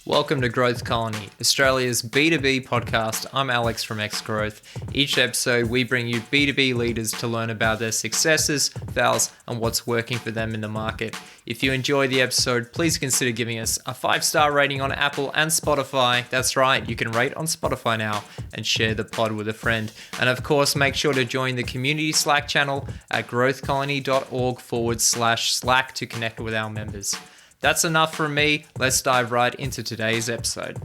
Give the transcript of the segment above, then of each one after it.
Welcome to Growth Colony, Australia's B2B podcast. I'm Alex from X Growth. Each episode, we bring you B2B leaders to learn about their successes, fails, and what's working for them in the market. If you enjoy the episode, please consider giving us a 5-star rating on Apple and Spotify. That's right, you can rate on Spotify now and share the pod with a friend. And of course, make sure to join the community Slack channel at growthcolony.org/Slack to connect with our members. That's enough from me. Let's dive right into today's episode.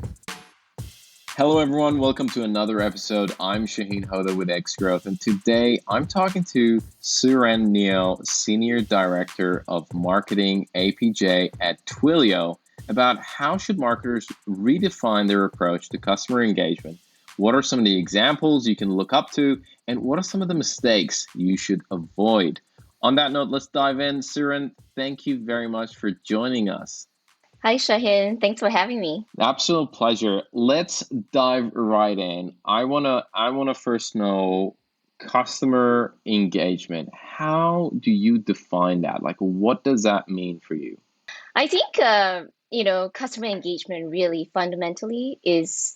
Hello, everyone. Welcome to another episode. I'm Shahin Hoda with X Growth, and today I'm talking to Su-Ren Neo, Senior Director of Marketing APJ at Twilio, about how should marketers redefine their approach to customer engagement. What are some of the examples you can look up to, and what are some of the mistakes you should avoid? On that note, let's dive in. Su-Ren, thank you very much for joining us. Hi, Shahin. Thanks for having me. Absolute pleasure. Let's dive right in. I wanna first know customer engagement. How do you define that? Like, what does that mean for you? I think, customer engagement really fundamentally is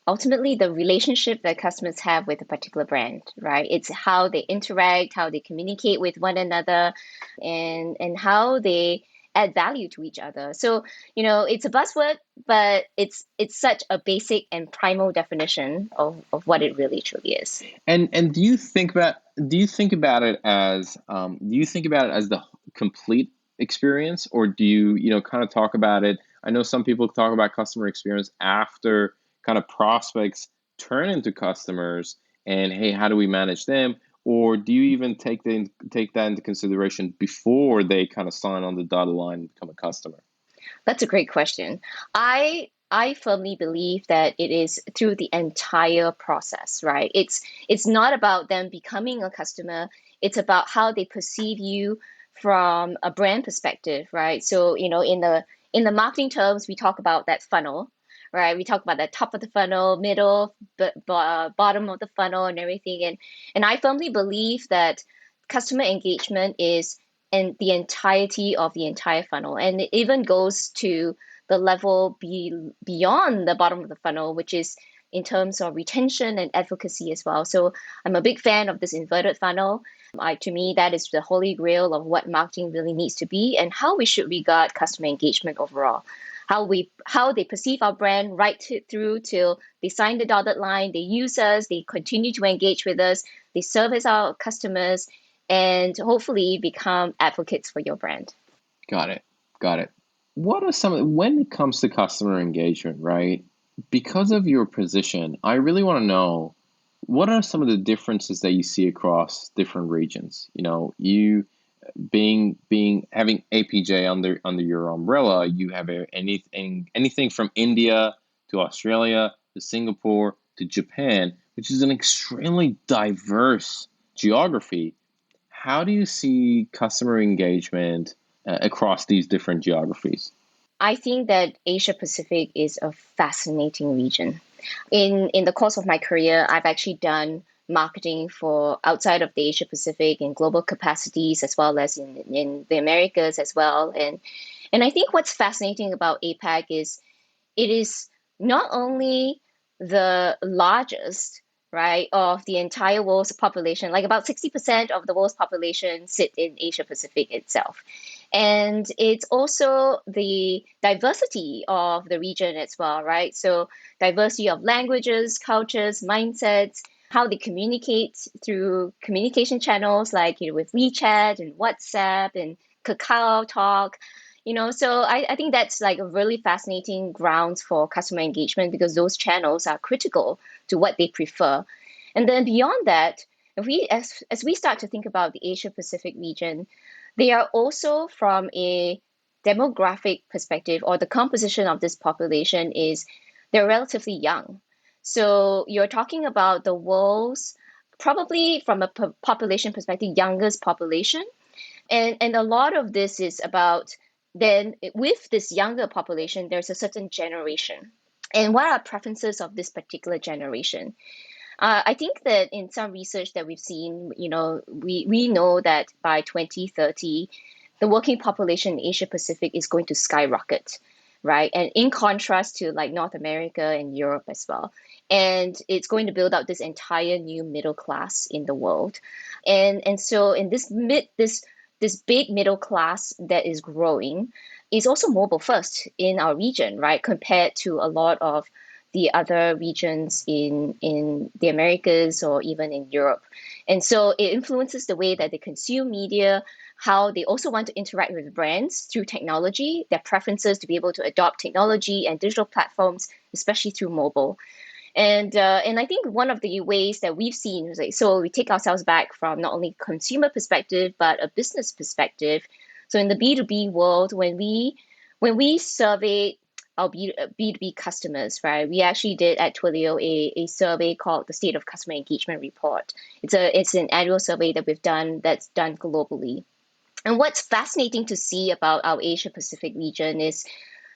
ultimately the relationship that customers have with a particular brand, right? It's how they interact, how they communicate with one another, and how they add value to each other. So, it's a buzzword, but it's such a basic and primal definition of what it really truly is. And do you think about it as the complete experience, or do you kind of talk about it? I know some people talk about customer experience after kind of prospects turn into customers, and hey, how do we manage them? Or do you even take that into consideration before they kind of sign on the dotted line and become a customer? That's a great question. I firmly believe that it is through the entire process, right? It's not about them becoming a customer. It's about how they perceive you from a brand perspective, right? So, in the marketing terms, we talk about that funnel, right? We talk about the top of the funnel, middle, bottom of the funnel, and everything. And I firmly believe that customer engagement is in the entirety of the entire funnel, and it even goes to the level beyond the bottom of the funnel, which is in terms of retention and advocacy as well. So I'm a big fan of this inverted funnel. To me, that is the holy grail of what marketing really needs to be and how we should regard customer engagement overall. How they perceive our brand right through till they sign the dotted line, they use us, they continue to engage with us, they service our customers, and hopefully become advocates for your brand. Got it. What are when it comes to customer engagement, right? Because of your position, I really want to know what are some of the differences that you see across different regions? You having APJ under your umbrella, you have anything from India to Australia to Singapore to Japan, which is an extremely diverse geography. How do you see customer engagement across these different geographies? I think that Asia Pacific is a fascinating region. In the course of my career, I've actually done marketing for outside of the Asia Pacific in global capacities as well as in the Americas as well. And I think what's fascinating about APAC is it is not only the largest, right, of the entire world's population, like about 60% of the world's population sit in Asia Pacific itself. And it's also the diversity of the region as well, right? So diversity of languages, cultures, mindsets, how they communicate through communication channels like with WeChat and WhatsApp and Kakao Talk. So I think that's like a really fascinating grounds for customer engagement because those channels are critical to what they prefer. And then beyond that, as we start to think about the Asia Pacific region, they are also from a demographic perspective, or the composition of this population is they're relatively young. So you're talking about the world's, probably from a population perspective, youngest population. And a lot of this is about then with this younger population, there's a certain generation. And what are preferences of this particular generation? I think that in some research that we've seen, we know that by 2030, the working population in Asia Pacific is going to skyrocket. right? And in contrast to like North America and Europe as well. And it's going to build out this entire new middle class in the world. And so in this big middle class that is growing is also mobile first in our region, right? Compared to a lot of the other regions in the Americas or even in Europe. And so it influences the way that they consume media, how they also want to interact with brands through technology, their preferences to be able to adopt technology and digital platforms, especially through mobile. And I think one of the ways that we've seen is like, so we take ourselves back from not only consumer perspective but a business perspective. So in the B2B world, when we surveyed our B2B customers, right, we actually did at Twilio a survey called the State of Customer Engagement Report. It's an annual survey that we've done that's done globally. And what's fascinating to see about our Asia Pacific region is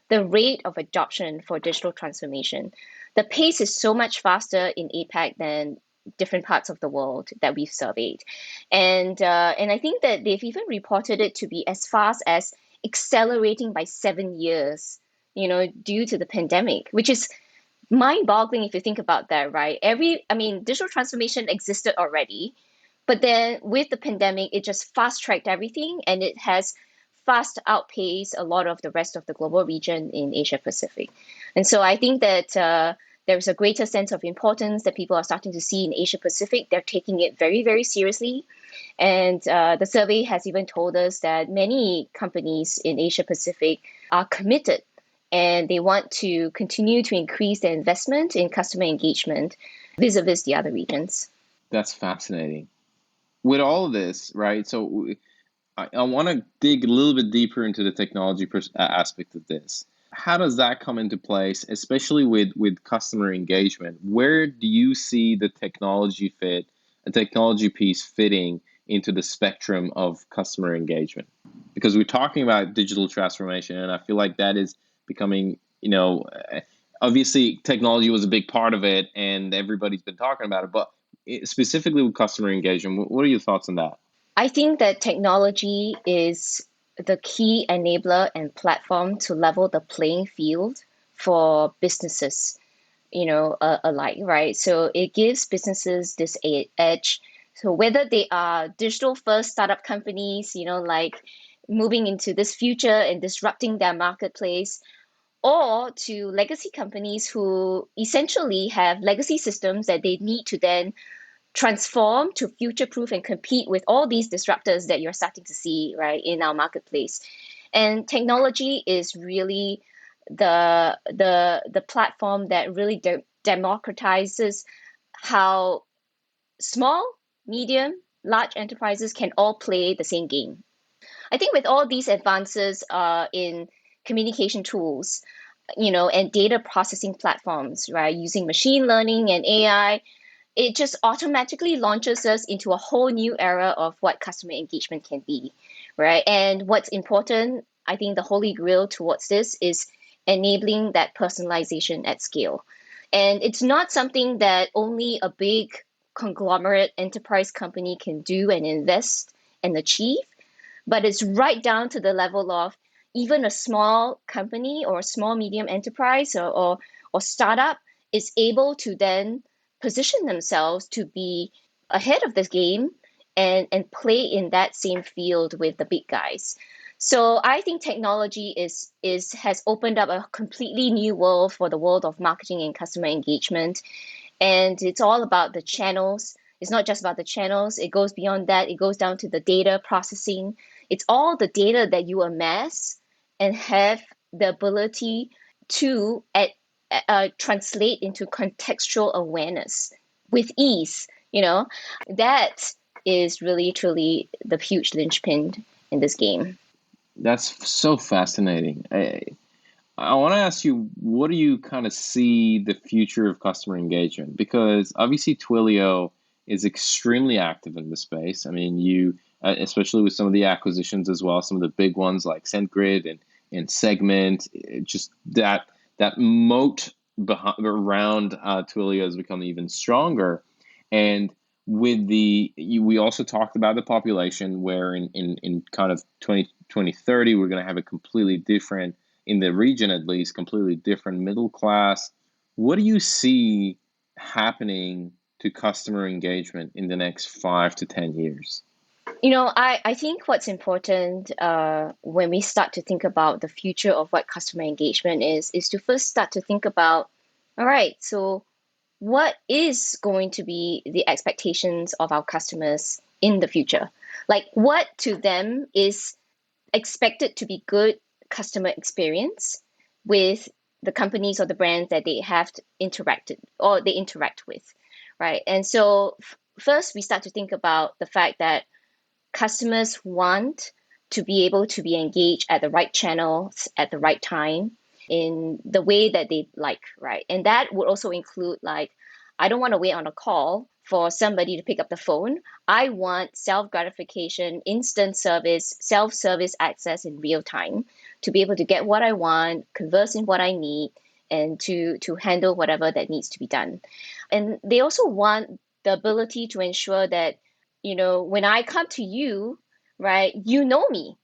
the rate of adoption for digital transformation. The pace is so much faster in APAC than different parts of the world that we've surveyed. And I think that they've even reported it to be as fast as accelerating by 7 years, due to the pandemic, which is mind-boggling if you think about that, right? Digital transformation existed already, but then with the pandemic, it just fast-tracked everything, and it has fast outpaced a lot of the rest of the global region in Asia Pacific. And so I think that there's a greater sense of importance that people are starting to see in Asia Pacific. They're taking it very, very seriously. And the survey has even told us that many companies in Asia Pacific are committed and they want to continue to increase their investment in customer engagement vis-a-vis the other regions. That's fascinating. With all of this, right? So I want to dig a little bit deeper into the technology aspect of this. How does that come into place, especially with customer engagement? Where do you see the technology piece fitting into the spectrum of customer engagement? Because we're talking about digital transformation, and I feel like that is becoming, obviously technology was a big part of it, and everybody's been talking about it, but specifically with customer engagement, what are your thoughts on that? I think that technology is the key enabler and platform to level the playing field for businesses, alike, right? So it gives businesses this edge. So whether they are digital first startup companies, like moving into this future and disrupting their marketplace, or to legacy companies who essentially have legacy systems that they need to then transform to future proof and compete with all these disruptors that you're starting to see, right, in our marketplace. And technology is really the platform that really democratizes how small, medium, large enterprises can all play the same game. I think with all these advances in communication tools, and data processing platforms, right, using machine learning and AI, it just automatically launches us into a whole new era of what customer engagement can be, right? And what's important, I think the holy grail towards this is enabling that personalization at scale. And it's not something that only a big conglomerate enterprise company can do and invest and achieve, but it's right down to the level of even a small company or a small medium enterprise or startup is able to then position themselves to be ahead of this game and play in that same field with the big guys. So I think technology has opened up a completely new world for the world of marketing and customer engagement. And it's all about the channels. It's not just about the channels. It goes beyond that. It goes down to the data processing. It's all the data that you amass and have the ability to translate into contextual awareness with ease. That is really truly the huge linchpin in this game. That's so fascinating. I want to ask you, what do you kind of see the future of customer engagement? Because obviously Twilio is extremely active in the space. I mean, especially with some of the acquisitions as well, some of the big ones like SendGrid and Segment, just that moat around Twilio has become even stronger. And we also talked about the population where in kind of 2030, we're going to have a completely different in the region at least, completely different middle class. What do you see happening to customer engagement in the next 5 to 10 years? I think what's important when we start to think about the future of what customer engagement is to first start to think about, all right, so what is going to be the expectations of our customers in the future? Like, what to them is expected to be good customer experience with the companies or the brands that they have interacted or they interact with, right? And so first we start to think about the fact that customers want to be able to be engaged at the right channels at the right time in the way that they like, right? And that would also include like, I don't want to wait on a call for somebody to pick up the phone. I want self gratification, instant service, self service access in real time to be able to get what I want, converse in what I need, and to handle whatever that needs to be done. And they also want the ability to ensure that, when I come to you, right, you know me.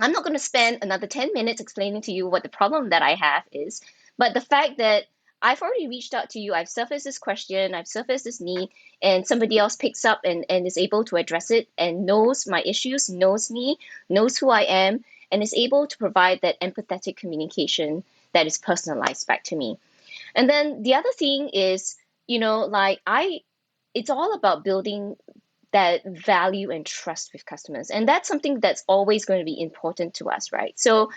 I'm not going to spend another 10 minutes explaining to you what the problem that I have is. But the fact that I've already reached out to you, I've surfaced this question, I've surfaced this need, and somebody else picks up and is able to address it and knows my issues, knows me, knows who I am, and is able to provide that empathetic communication that is personalized back to me. And then the other thing is, it's all about building that value and trust with customers. And that's something that's always going to be important to us, right? So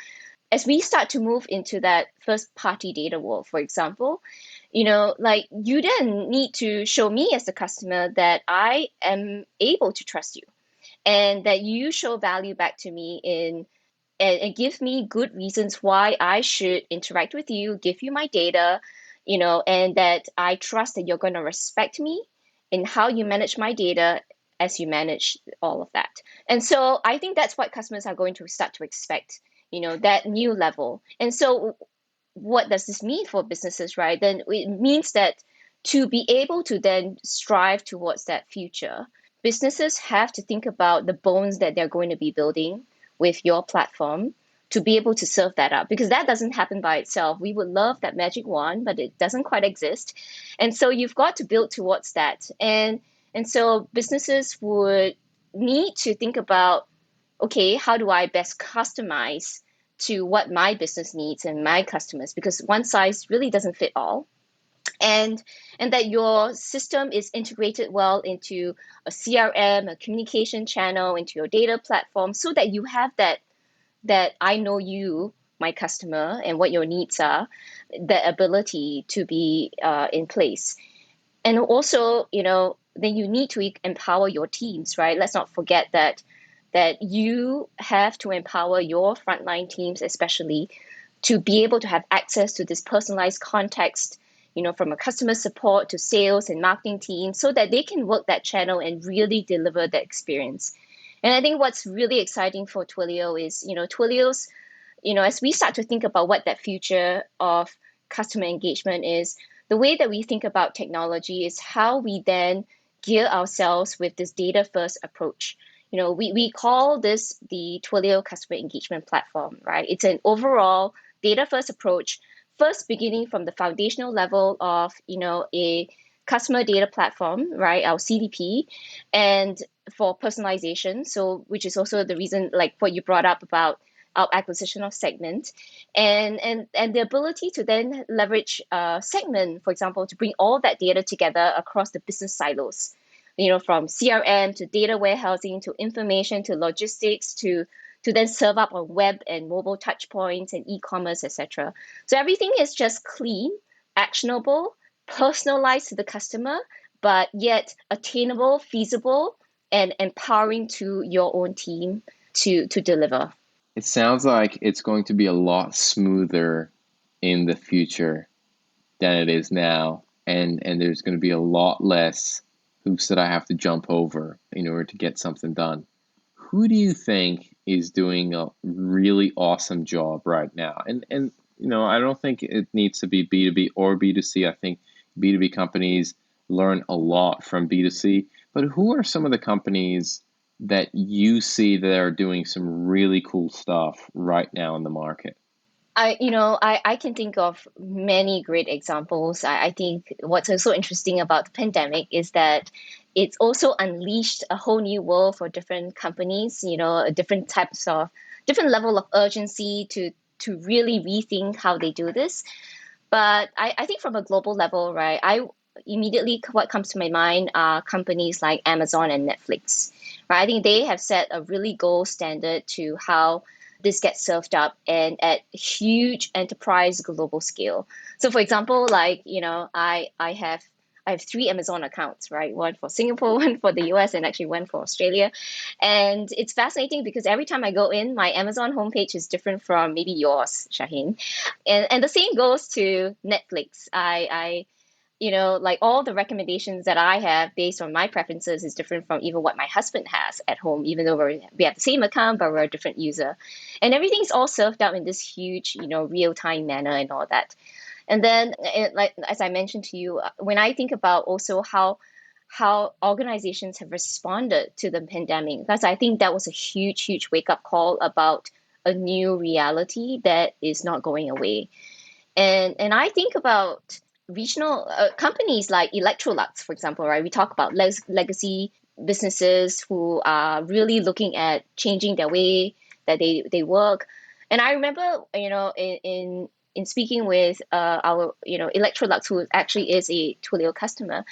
as we start to move into that first party data world, for example, you then need to show me as the customer that I am able to trust you and that you show value back to me and give me good reasons why I should interact with you, give you my data, and that I trust that you're going to respect me in how you manage my data as you manage all of that. And so I think that's what customers are going to start to expect, that new level. And so what does this mean for businesses, right? Then it means that to be able to then strive towards that future, businesses have to think about the bones that they're going to be building with your platform to be able to serve that up, because that doesn't happen by itself. We would love that magic wand, but it doesn't quite exist. And so you've got to build towards that. And so businesses would need to think about, okay, how do I best customize to what my business needs and my customers? Because one size really doesn't fit all. And that your system is integrated well into a CRM, a communication channel, into your data platform, so that you have that I know you, my customer, and what your needs are, the ability to be in place. And also, then you need to empower your teams, right? Let's not forget that you have to empower your frontline teams, especially, to be able to have access to this personalized context, from a customer support to sales and marketing team, so that they can work that channel and really deliver the experience. And I think what's really exciting for Twilio is, Twilio's, as we start to think about what that future of customer engagement is, the way that we think about technology is how we then gear ourselves with this data-first approach. We call this the Twilio Customer Engagement Platform, right? It's an overall data-first approach, first beginning from the foundational level of, a customer data platform, right, our CDP, and for personalization, so which is also the reason, like what you brought up about our acquisition of Segment, and the ability to then leverage Segment, for example, to bring all that data together across the business silos, from CRM to data warehousing to information to logistics to then serve up on web and mobile touch points and e-commerce, etc. So everything is just clean, actionable, personalized to the customer, but yet attainable, feasible, and empowering to your own team to deliver. It sounds like it's going to be a lot smoother in the future than it is now. And there's going to be a lot less hoops that I have to jump over in order to get something done. Who do you think is doing a really awesome job right now? And I don't think it needs to be B2B or B2C. I think B2B companies learn a lot from B2C. But who are some of the companies that you see that are doing some really cool stuff right now in the market? I can think of many great examples. I think what's also interesting about the pandemic is that it's also unleashed a whole new world for different companies, a different level of urgency to really rethink how they do this. But I think from a global level, right, what comes to my mind are companies like Amazon and Netflix, right? I think they have set a really gold standard to how this gets served up and at huge enterprise global scale. So for example, like, I have three Amazon accounts, right? One for Singapore, one for the US, and actually one for Australia. And it's fascinating because every time I go in, my Amazon homepage is different from maybe yours, Shahin. And the same goes to Netflix. Like all the recommendations that I have based on my preferences is different from even what my husband has at home, even though we have the same account, but we're a different user. And everything's all served up in this huge, real time manner and all that. And then, like as I mentioned to you, when I think about also how organizations have responded to the pandemic, because I think that was a huge, huge wake up call about a new reality that is not going away. And I think about regional companies like Electrolux, for example, right? We talk about legacy businesses who are really looking at changing their way that they work. And I remember, in speaking with our, Electrolux, who actually is a Twilio customer,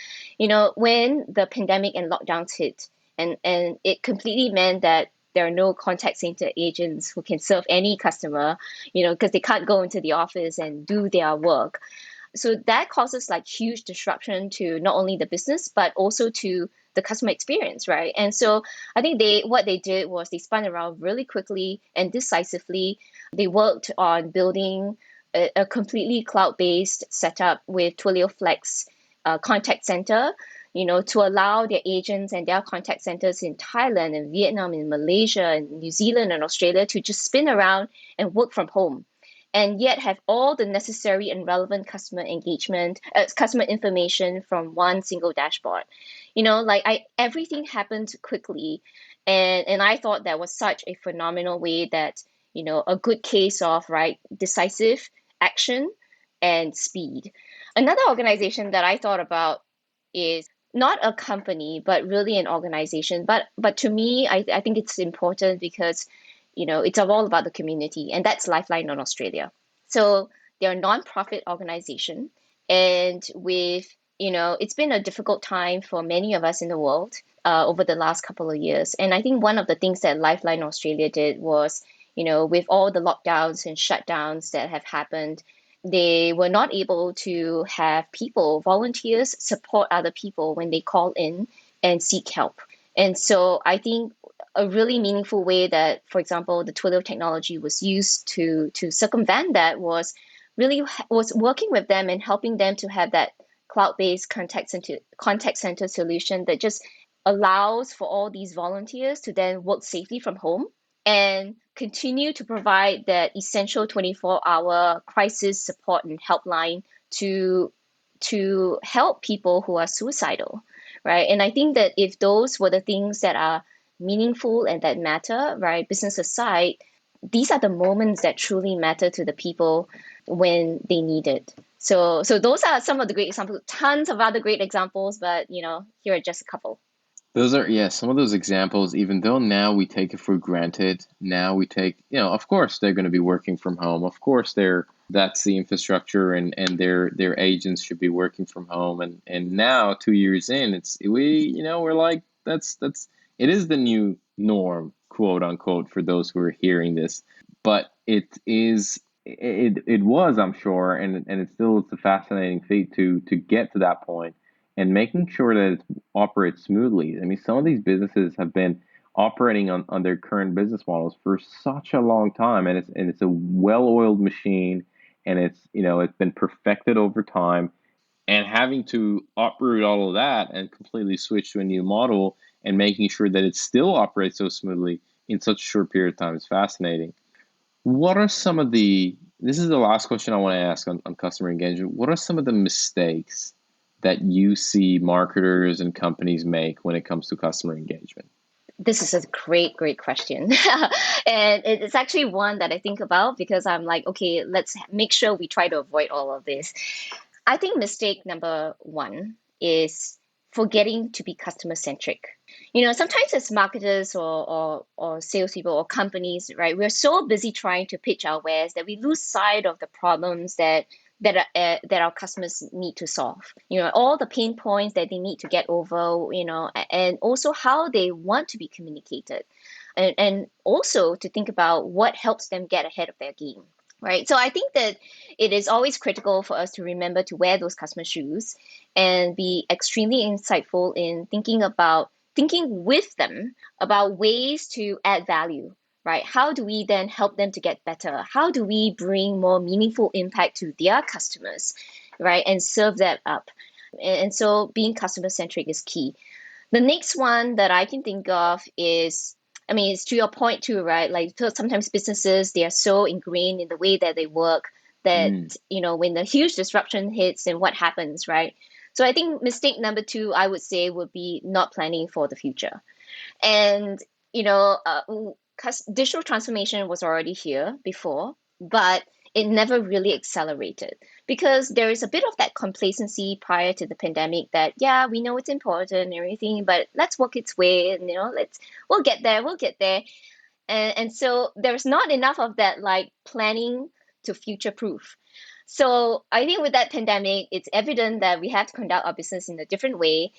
when the pandemic and lockdowns hit, and it completely meant that there are no contact center agents who can serve any customer, because they can't go into the office and do their work. So that causes like huge disruption to not only the business, but also to the customer experience, right? And so I think what they did was they spun around really quickly and decisively. They worked on building a completely cloud-based setup with Twilio Flex contact center, to allow their agents and their contact centers in Thailand and Vietnam and Malaysia and New Zealand and Australia to just spin around and work from home, and yet have all the necessary and relevant customer information from one single dashboard. Everything happened quickly, and I thought that was such a phenomenal way that, a good case of, right, decisive action and speed. Another organization that I thought about is not a company, but really an organization. But to me, I think it's important because, it's all about the community, and that's Lifeline on Australia. So they're a non-profit organization, and it's been a difficult time for many of us in the world over the last couple of years. And I think one of the things that Lifeline Australia did was, with all the lockdowns and shutdowns that have happened, they were not able to have volunteers, support other people when they call in and seek help. And so I think a really meaningful way that, for example, the Twilio technology was used to circumvent that was working with them and helping them to have that cloud-based contact center solution that just allows for all these volunteers to then work safely from home and continue to provide that essential 24-hour crisis support and helpline to help people who are suicidal, right? And I think that if those were the things that are meaningful and that matter, right, business aside, these are the moments that truly matter to the people when they need it. So those are some of the great examples. Tons of other great examples, but here are just a couple. Those are, yeah, some of those examples, even though now we take it for granted, now we take, of course they're going to be working from home. Of course that's the infrastructure, and their agents should be working from home. And now 2 years in, we're like, that's it is the new norm, quote unquote, for those who are hearing this. But it was, I'm sure, and it's a fascinating feat to get to that point and making sure that it operates smoothly. I mean, some of these businesses have been operating on their current business models for such a long time, and it's a well-oiled machine, and it's been perfected over time. And having to uproot all of that and completely switch to a new model and making sure that it still operates so smoothly in such a short period of time is fascinating. What are some of this is the last question I want to ask on customer engagement. What are some of the mistakes that you see marketers and companies make when it comes to customer engagement? This is a great question. And it's actually one that I think about because I'm like, okay, let's make sure we try to avoid all of this. I think mistake number one is forgetting to be customer centric. Sometimes as marketers or salespeople or companies, right, we're so busy trying to pitch our wares that we lose sight of the problems that our customers need to solve. All the pain points that they need to get over. And also how they want to be communicated, and also to think about what helps them get ahead of their game. Right. So I think that it is always critical for us to remember to wear those customer shoes and be extremely insightful in thinking with them about ways to add value, right? How do we then help them to get better? How do we bring more meaningful impact to their customers, right? And serve that up. And so being customer centric is key. The next one that I can think of is, it's to your point too, right? Like sometimes businesses, they are so ingrained in the way that they work that, when the huge disruption hits, then what happens, right? So I think mistake number two, I would say, would be not planning for the future. And, digital transformation was already here before, but it never really accelerated because there is a bit of that complacency prior to the pandemic that, yeah, we know it's important and everything, but let's work its way and, we'll get there. And so there's not enough of that like planning to future proof. So I think with that pandemic, it's evident that we have to conduct our business in a different way.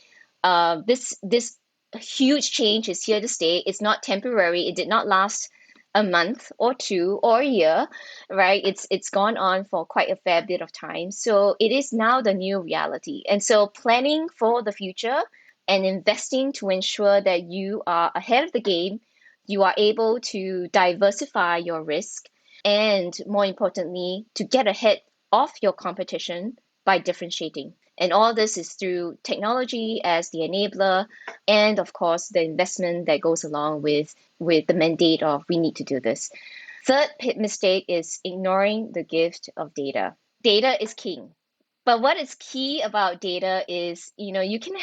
This huge change is here to stay. It's not temporary. It did not last a month or two or a year, right? It's gone on for quite a fair bit of time. So it is now the new reality. And so planning for the future and investing to ensure that you are ahead of the game, you are able to diversify your risk, and more importantly, to get ahead of your competition by differentiating. And all this is through technology as the enabler, and of course, the investment that goes along with the mandate of we need to do this. Third mistake is ignoring the gift of data. Data is king. But what is key about data is, you can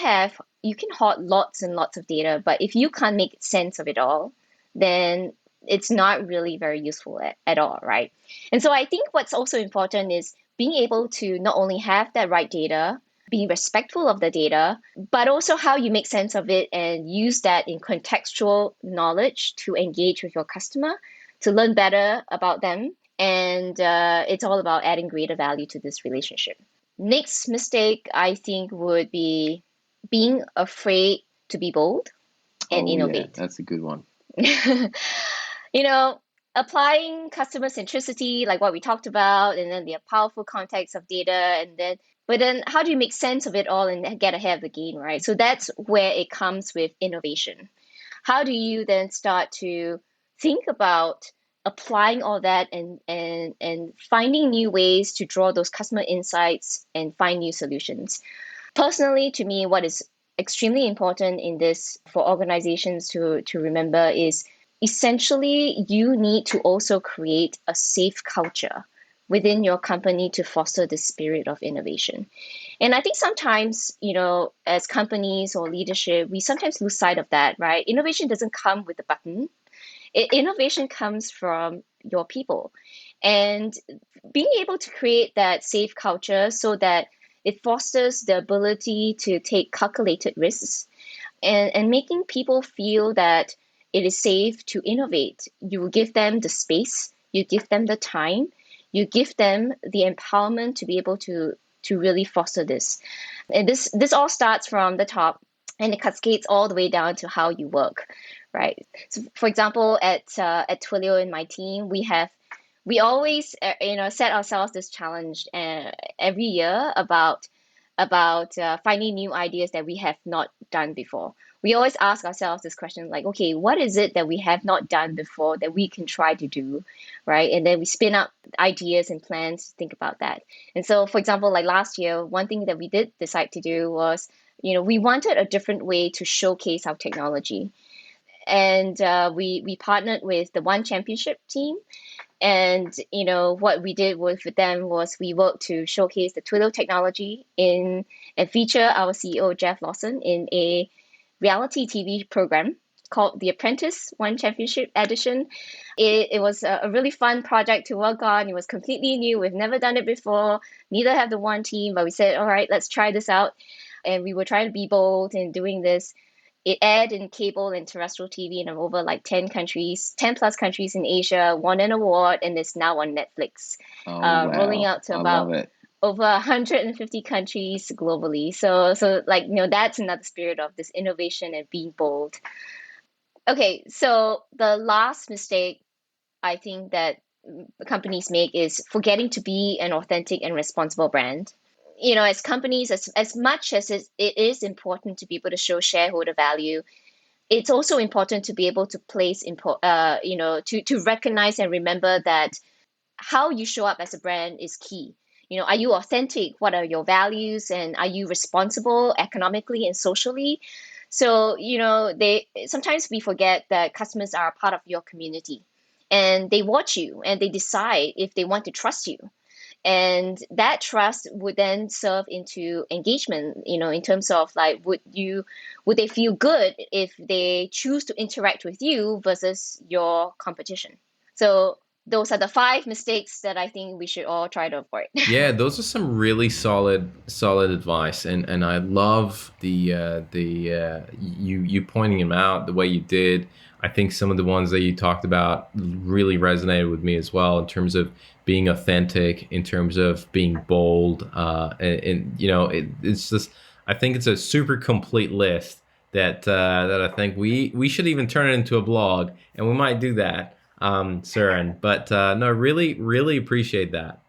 hoard lots and lots of data, but if you can't make sense of it all, then it's not really very useful at all, right? And so I think what's also important is being able to not only have that right data, be respectful of the data, but also how you make sense of it and use that in contextual knowledge to engage with your customer, to learn better about them. And it's all about adding greater value to this relationship. Next mistake, I think, would be being afraid to be bold and innovate. Yeah, that's a good one. Applying customer centricity, like what we talked about, and then the powerful context of data, but then how do you make sense of it all and get ahead of the game, right? So that's where it comes with innovation. How do you then start to think about applying all that and finding new ways to draw those customer insights and find new solutions? Personally, to me, what is extremely important in this for organizations to remember is essentially you need to also create a safe culture within your company to foster the spirit of innovation. And I think sometimes, as companies or leadership, we sometimes lose sight of that, right? Innovation doesn't come with a button. Innovation comes from your people. And being able to create that safe culture so that it fosters the ability to take calculated risks and making people feel that it is safe to innovate. You give them the space, you give them the time, you give them the empowerment to be able to really foster this. And this all starts from the top and it cascades all the way down to how you work, right? So for example, at Twilio in my team, we always set ourselves this challenge every year about finding new ideas that we have not done before. We always ask ourselves this question like, okay, what is it that we have not done before that we can try to do, right? And then we spin up ideas and plans to think about that. And so, for example, like last year, one thing that we did decide to do was, we wanted a different way to showcase our technology. And we partnered with the One Championship team. And, what we did with them was we worked to showcase the Twilio technology and feature our CEO, Jeff Lawson, in a reality TV program called The Apprentice One Championship Edition. It was a really fun project to work on. It was completely new. We've never done it before. Neither have the one team, but we said, all right, let's try this out. And we were trying to be bold in doing this. It aired in cable and terrestrial TV in over like 10 countries, 10 plus countries in Asia, won an award, and is now on Netflix, Oh, wow. rolling out to I about love it. over 150 countries globally. So like, that's another spirit of this innovation and being bold. Okay, so the last mistake I think that companies make is forgetting to be an authentic and responsible brand. As companies, as much as it is important to be able to show shareholder value, it's also important to be able to to recognize and remember that how you show up as a brand is key. Are you authentic? What are your values? And are you responsible economically and socially? So, they sometimes we forget that customers are a part of your community and they watch you and they decide if they want to trust you. And that trust would then serve into engagement, in terms of like, would they feel good if they choose to interact with you versus your competition? So those are the 5 mistakes that I think we should all try to avoid. Yeah, those are some really solid advice, and I love you pointing them out the way you did. I think some of the ones that you talked about really resonated with me as well, in terms of being authentic, in terms of being bold, and it's just, I think it's a super complete list that I think we should even turn it into a blog, and we might do that, Su-Ren. But no, really appreciate that.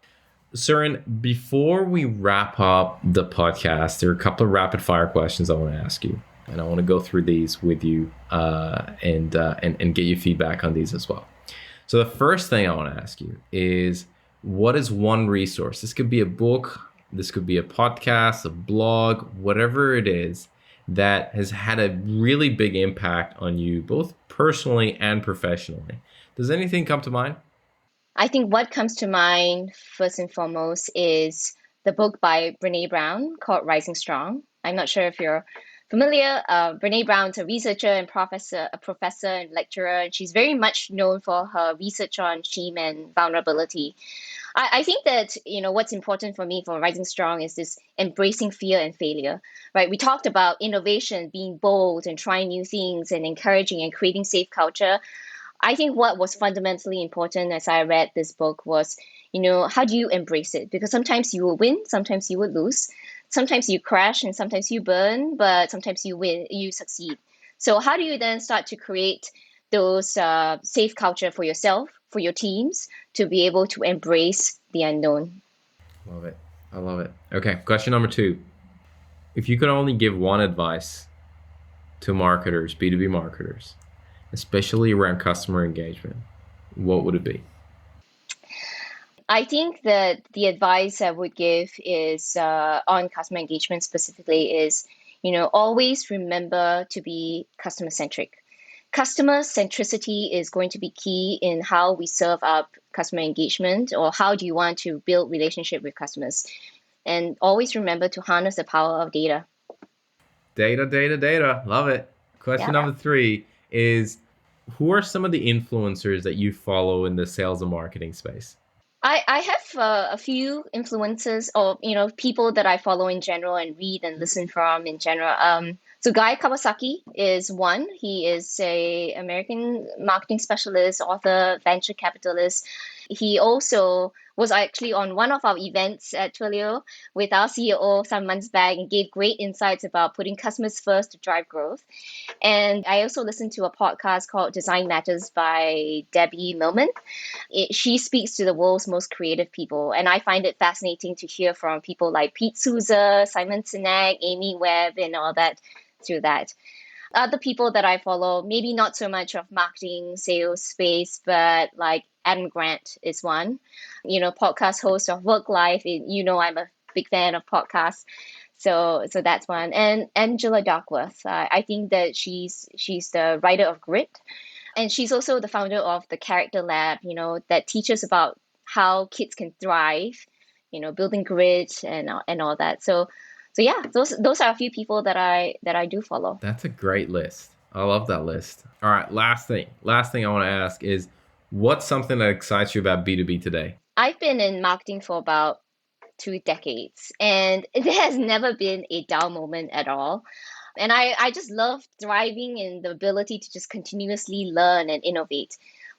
Su-Ren, before we wrap up the podcast, there are a couple of rapid fire questions I want to ask you, and I want to go through these with you, and get your feedback on these as well. So the first thing I want to ask you is, what is one resource? This could be a book, this could be a podcast, a blog, whatever it is, that has had a really big impact on you, both personally and professionally. Does anything come to mind? I think what comes to mind first and foremost is the book by Brené Brown called Rising Strong. I'm not sure if you're familiar. Brené Brown's a researcher and professor and lecturer, and she's very much known for her research on shame and vulnerability. I think that, what's important for me for Rising Strong is this embracing fear and failure, right? We talked about innovation, being bold and trying new things and encouraging and creating safe culture. I think what was fundamentally important as I read this book was, how do you embrace it? Because sometimes you will win, sometimes you will lose. Sometimes you crash and sometimes you burn, but sometimes you win, you succeed. So how do you then start to create those safe culture for yourself, for your teams, to be able to embrace the unknown? Love it. I love it. Okay, question number 2. If you could only give one advice to marketers, B2B marketers, especially around customer engagement, what would it be? I think that the advice I would give is on customer engagement specifically is, always remember to be customer centric. Customer centricity is going to be key in how we serve up customer engagement, or how do you want to build relationship with customers. And always remember to harness the power of data. Data. Love it. Question number 3 is, who are some of the influencers that you follow in the sales and marketing space? I have a few influencers, or people that I follow in general and read and listen from in general. So Guy Kawasaki is one. He is a American marketing specialist, author, venture capitalist. He also was actually on one of our events at Twilio with our CEO some months back and gave great insights about putting customers first to drive growth. And I also listened to a podcast called Design Matters by Debbie Millman. She speaks to the world's most creative people, and I find it fascinating to hear from people like Pete Souza, Simon Sinek, Amy Webb, and all that through that. Other people that I follow, maybe not so much of marketing, sales space, but like Adam Grant is one, podcast host of Work Life. I'm a big fan of podcasts. So that's one. And Angela Duckworth, I think that she's the writer of Grit. And she's also the founder of the Character Lab, that teaches about how kids can thrive, building grit and all that. So yeah, those are a few people that I do follow. That's a great list. I love that list. All right, last thing I want to ask is, what's something that excites you about B2B today? I've been in marketing for about 2 decades, and there has never been a dull moment at all. And I just love thriving in the ability to just continuously learn and innovate.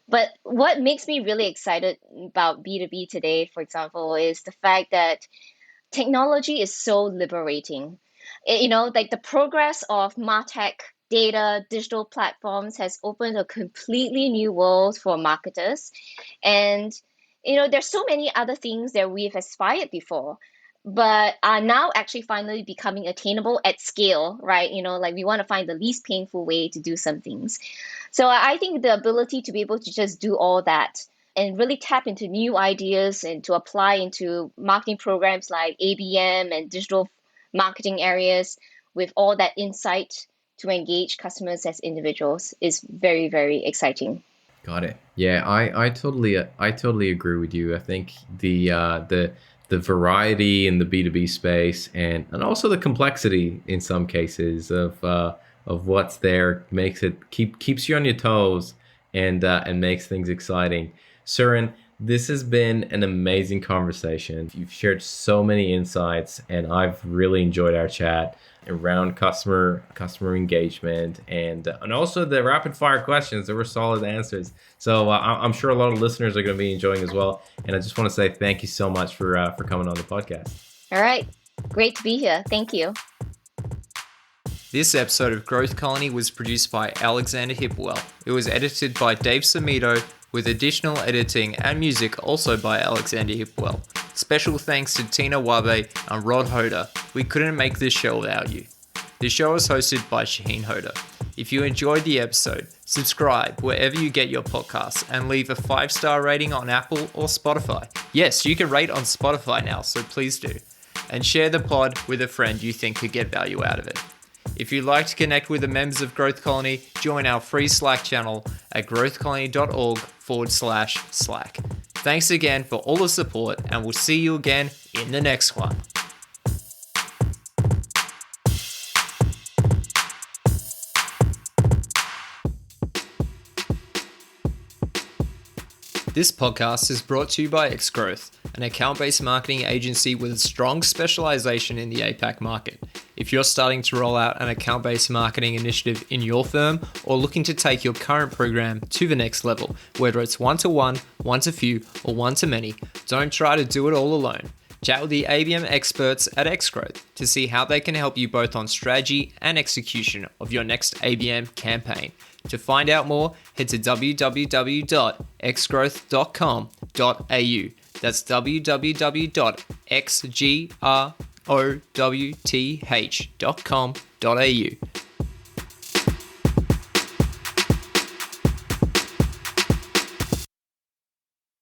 But what makes me really excited about B2B today, for example, is the fact that technology is so liberating. Like the progress of MarTech, data, digital platforms has opened a completely new world for marketers. And, there's so many other things that we've aspired before, but are now actually finally becoming attainable at scale, right? Like we want to find the least painful way to do some things. So I think the ability to be able to just do all that and really tap into new ideas and to apply into marketing programs like ABM and digital marketing areas with all that insight to engage customers as individuals is very, very exciting. Got it. Yeah, I totally agree with you. I think the variety in the B2B space and also the complexity in some cases of what's there makes it keeps you on your toes and makes things exciting. Su-Ren, this has been an amazing conversation. You've shared so many insights, and I've really enjoyed our chat around customer engagement and also the rapid fire questions. There were solid answers, so I'm sure a lot of listeners are going to be enjoying as well. And I just want to say thank you so much for coming on the podcast. All right, great to be here. Thank you. This episode of Growth Colony was produced by Alexander Hipwell. It was edited by Dave Samito, with additional editing and music also by Alexander Hipwell. Special thanks to Tina Wabe and Rod Hoda. We couldn't make this show without you. The show is hosted by Shahin Hoda. If you enjoyed the episode, subscribe wherever you get your podcasts and leave a 5-star rating on Apple or Spotify. Yes, you can rate on Spotify now, so please do. And share the pod with a friend you think could get value out of it. If you'd like to connect with the members of Growth Colony, join our free Slack channel at growthcolony.org/Slack. Thanks again for all the support, and we'll see you again in the next one. This podcast is brought to you by Xgrowth, an account-based marketing agency with a strong specialization in the APAC market. If you're starting to roll out an account-based marketing initiative in your firm or looking to take your current program to the next level, whether it's one-to-one, one-to-few, or one-to-many, don't try to do it all alone. Chat with the ABM experts at Xgrowth to see how they can help you both on strategy and execution of your next ABM campaign. To find out more, head to www.xgrowth.com.au. That's www.xgrowth.com.au.